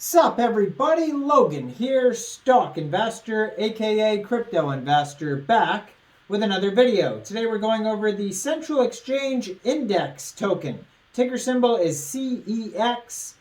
Sup everybody, Logan here, stock investor aka crypto investor, back with another video. Today we're going over the Central Exchange Index token. Ticker symbol is CEX.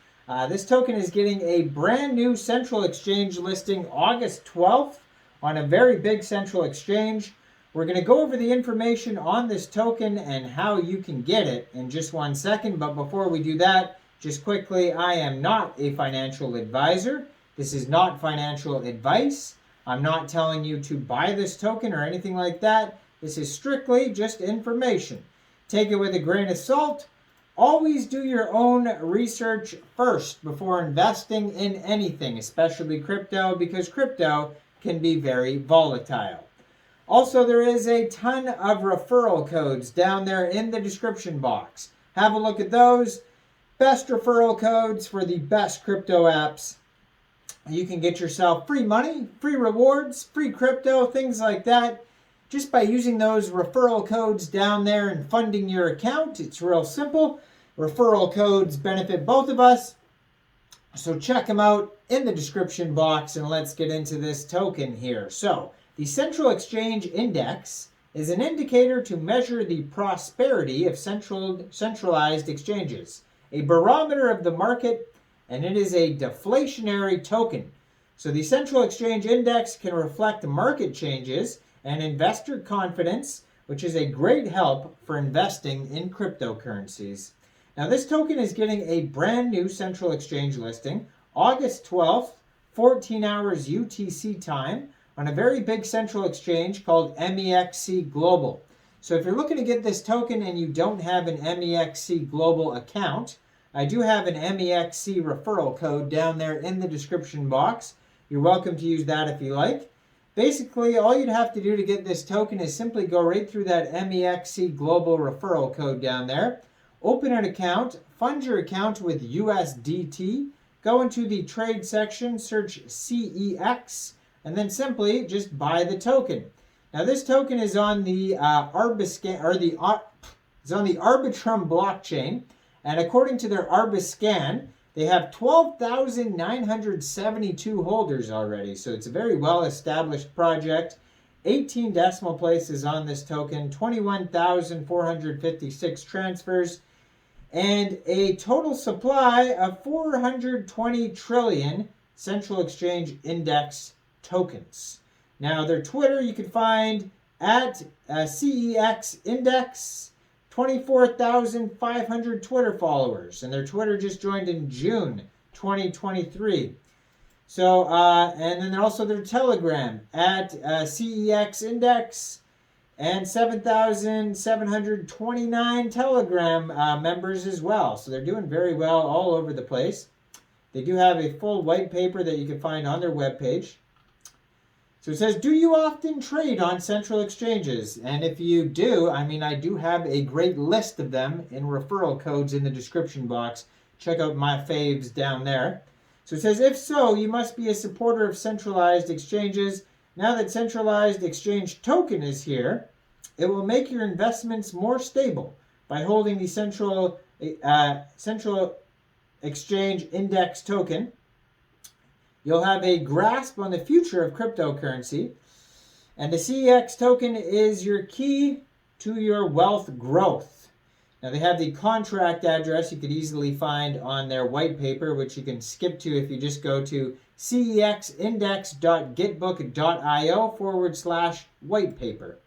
This token is getting a brand new Central Exchange listing August 12th on a very big Central Exchange. We're going to go over the information on this token and how you can get it in just 1 second, but before we do that, just quickly, I am not a financial advisor. This is not financial advice. I'm not telling you to buy this token or anything like that. This is strictly just information. Take it with a grain of salt. Always do your own research first before investing in anything, especially crypto, because crypto can be very volatile. Also, there is a ton of referral codes down there in the description box. Have a look at those. Best referral codes for the best crypto apps. You can get yourself free money, free rewards, free crypto, things like that, just by using those referral codes down there and funding your account. It's real simple. Referral codes benefit both of us. So check them out in the description box, and let's get into this token here. So the Central Exchange Index is an indicator to measure the prosperity of centralized exchanges, a barometer of the market, and it is a deflationary token. So the Central Exchange Index can reflect market changes and investor confidence, which is a great help for investing in cryptocurrencies. Now this token is getting a brand new Central Exchange listing, August 12th, 14 hours UTC time, on a very big Central Exchange called MEXC Global. So if you're looking to get this token and you don't have an MEXC Global account, I do have an MEXC referral code down there in the description box. You're welcome to use that if you like. Basically, all you'd have to do to get this token is simply go right through that MEXC Global referral code down there, open an account, fund your account with USDT, go into the trade section, search CEX, and then simply just buy the token. Now this token is on the Arbitrum blockchain, and according to their Arbiscan, they have 12,972 holders already. So it's a very well-established project. 18 decimal places on this token, 21,456 transfers, and a total supply of 420 trillion Central Exchange Index tokens. Now, their Twitter you can find at CexIndex, 24,500 Twitter followers. And their Twitter just joined in June 2023. So, and then also their Telegram at CexIndex, and 7,729 Telegram members as well. So they're doing very well all over the place. They do have a full white paper that you can find on their webpage. So it says, do you often trade on central exchanges? And if you do, I do have a great list of them in referral codes in the description box. Check out my faves down there. So it says, if so, you must be a supporter of centralized exchanges. Now that centralized exchange token is here, it will make your investments more stable by holding the Central Exchange Index token. You'll have a grasp on the future of cryptocurrency, and the CEX token is your key to your wealth growth. Now they have the contract address you could easily find on their white paper, which you can skip to if you just go to cexindex.gitbook.io/white paper.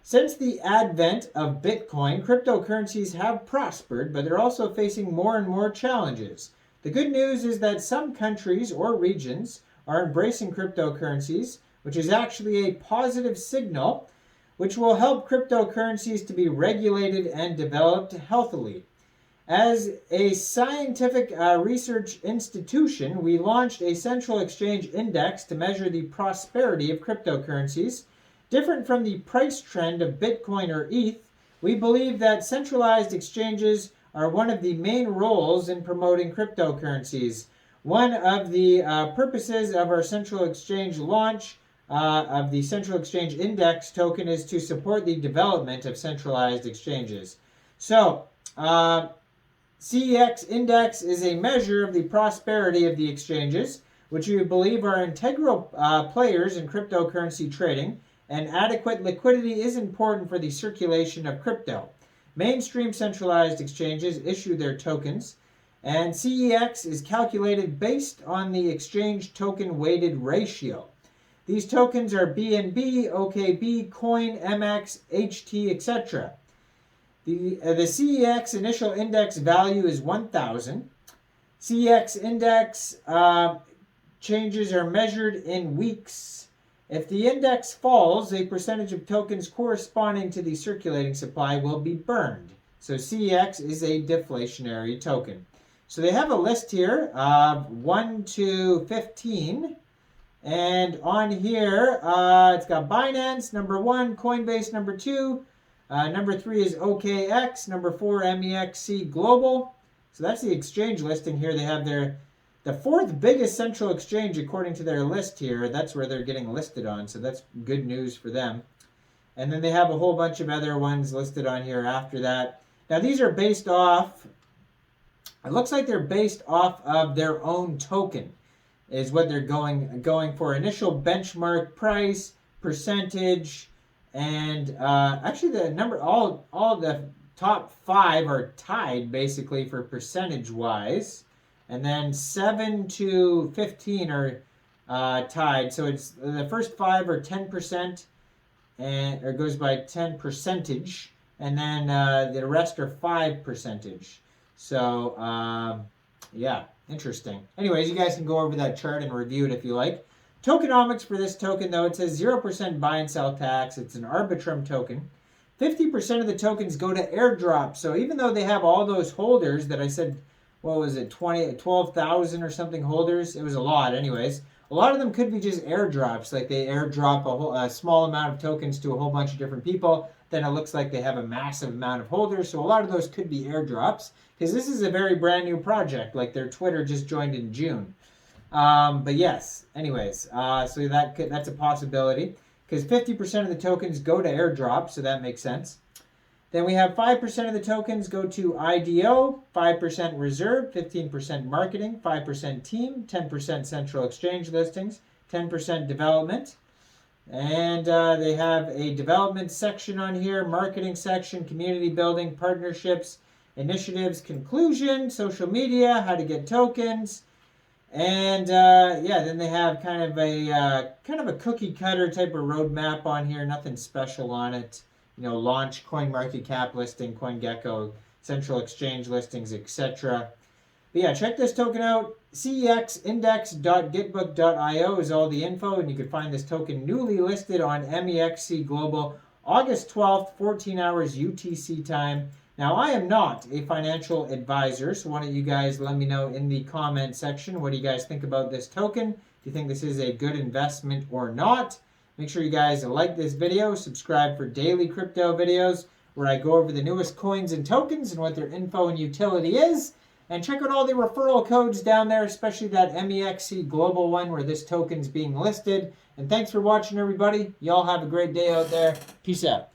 Since the advent of Bitcoin, cryptocurrencies have prospered, but they're also facing more and more challenges. The good news is that some countries or regions are embracing cryptocurrencies, which is actually a positive signal, which will help cryptocurrencies to be regulated and developed healthily. As a scientific research institution, we launched a Central Exchange Index to measure the prosperity of cryptocurrencies. Different from the price trend of Bitcoin or ETH, we believe that centralized exchanges are one of the main roles in promoting cryptocurrencies. One of the purposes of our Central Exchange launch of the Central Exchange Index token is to support the development of centralized exchanges. So, CEX index is a measure of the prosperity of the exchanges, which we believe are integral players in cryptocurrency trading, and adequate liquidity is important for the circulation of crypto. Mainstream centralized exchanges issue their tokens, and CEX is calculated based on the exchange token weighted ratio. These tokens are BNB, OKB, Coin, MX, HT, etc. The CEX initial index value is 1,000. CEX index changes are measured in weeks. If the index falls, a percentage of tokens corresponding to the circulating supply will be burned. So CEX is a deflationary token. So they have a list here of 1 to 15. And on here, it's got Binance, number 1, Coinbase, number 2. Number 3 is KCEX. Number 4, MEXC Global. So that's the exchange listing here. They have the fourth biggest central exchange according to their list here. That's where they're getting listed on. So that's good news for them. And then they have a whole bunch of other ones listed on here after that. Now these are based off, it looks like they're based off of their own token is what they're going for. Initial benchmark price, percentage, and actually the number, all the top 5 are tied basically for percentage wise, and then 7 to 15 are tied. So it's the first 5 are 10%, and or goes by 10 percentage, and then the rest are 5 percentage. So yeah, interesting. Anyways, you guys can go over that chart and review it if you like. Tokenomics for this token, though, it says 0% buy and sell tax. It's an Arbitrum token. 50% of the tokens go to airdrop. So even though they have all those holders that I said, what was it, 12,000 or something holders? It was a lot anyways. A lot of them could be just airdrops. Like they airdrop a small amount of tokens to a whole bunch of different people. Then it looks like they have a massive amount of holders. So a lot of those could be airdrops. Because this is a very brand new project. Like their Twitter just joined in June. But yes, anyways, so that's a possibility because 50% of the tokens go to airdrop, so that makes sense. Then we have 5% of the tokens go to IDO, 5% reserve, 15% marketing, 5% team, 10% central exchange listings, 10% development. And they have a development section on here, marketing section, community building, partnerships, initiatives, conclusion, social media, how to get tokens. And yeah, then they have kind of a cookie cutter type of roadmap on here. Nothing special on it. You know, launch, CoinMarketCap listing, CoinGecko, central exchange listings, etc. But yeah, check this token out. CexIndex.gitbook.io is all the info, and you can find this token newly listed on MEXC Global, August 12th, 14 hours UTC time. Now, I am not a financial advisor, so why don't you guys let me know in the comment section, what do you guys think about this token? Do you think this is a good investment or not? Make sure you guys like this video, subscribe for daily crypto videos where I go over the newest coins and tokens and what their info and utility is. And check out all the referral codes down there, especially that MEXC Global one where this token's being listed. And thanks for watching, everybody. Y'all have a great day out there. Peace out.